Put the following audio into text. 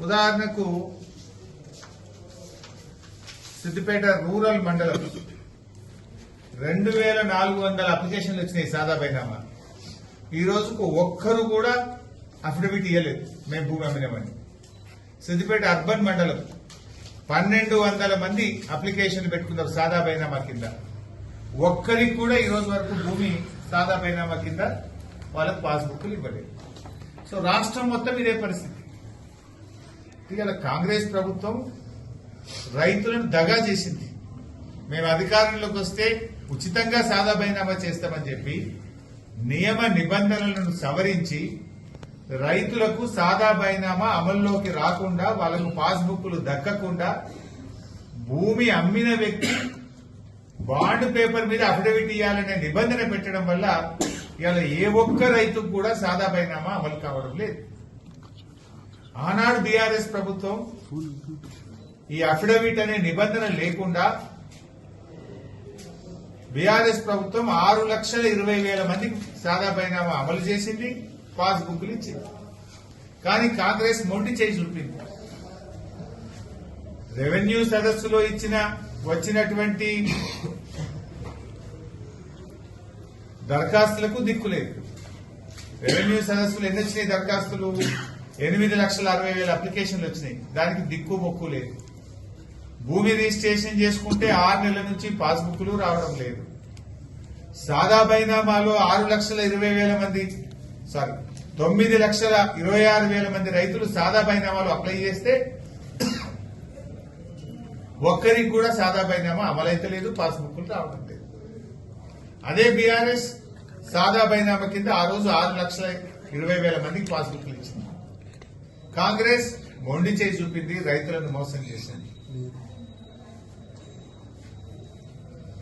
ఉదాహరణకు సిద్దిపేట రూరల్ మండలం 2400 అప్లికేషన్లు వచ్చినాయి సాదా బైనామా. ఈ రోజుకు ఒక్కరు కూడా అఫిడవిట్ ఇవ్వలేదు మేము భూమి అమ్మినామని. సిద్దిపేట అర్బన్ మండలం 1200 మంది అప్లికేషన్లు పెట్టుకున్నారు సాదా బైనామా కింద. ఒక్కరికి కూడా ఈ రోజు వరకు భూమి సాదా బైనామా కింద వాళ్ళకు పాస్బుక్లు ఇవ్వలేదు. సో రాష్ట్రం మొత్తం ఇదే పరిస్థితి. ఇవాళ కాంగ్రెస్ ప్రభుత్వం రైతులను దగా చేసింది. మేము అధికారంలోకి వస్తే ఉచితంగా సాదా బైనామా చేస్తామని చెప్పి నియమ నిబంధనలను సవరించి రైతులకు సాదా బైనామా అమల్లోకి రాకుండా, వాళ్లకు పాస్బుక్లు దక్కకుండా, భూమి అమ్మిన వ్యక్తి బాండ్ పేపర్ మీద అఫిడవిట్ ఇవ్వాలనే నిబంధన పెట్టడం వల్ల ఇవాళ ఏ ఒక్క రైతుకు కూడా సాదా బైనామా అమలు కావడం లేదు. ఆనాడు బీఆర్ఎస్ ప్రభుత్వం ఈ అఫిడవిట్ అనే నిబంధన లేకుండా బీఆర్ఎస్ ప్రభుత్వం 6,20,000 మందికి సాదా బైనామా అమలు చేసింది, పాస్బుక్లు ఇచ్చింది. కానీ కాంగ్రెస్ మొండి చేయి చూపింది. రెవెన్యూ సదస్సులో వచ్చినటువంటి దరఖాస్తులకు దిక్కులేదు. రెవెన్యూ సదస్సులు ఎన్ని వచ్చినాయి దరఖాస్తులు? 8,60,000 అప్లికేషన్లు వచ్చినాయి. దానికి దిక్కు మొక్కు లేదు. భూమి రిజిస్ట్రేషన్ చేసుకుంటే 6 నెలల నుంచి పాస్బుక్లు రావడం లేదు. సాదా బైనామాలో 6,20,000 మంది 9,26,000 మంది రైతులు సాదా బైనామాలు అప్లై చేస్తే ఒక్కరికి కూడా సాదా బైనామా అమలైతలేదు, పాస్బుక్లు రావడం లేదు. అదే బీఆర్ఎస్ సాదా బైనామా కింద ఆ రోజు 6,20,000 మందికి పాస్బుక్లు ఇచ్చింది. కాంగ్రెస్ మొండి చేయి చూపింది, రైతులను మోసం చేసింది.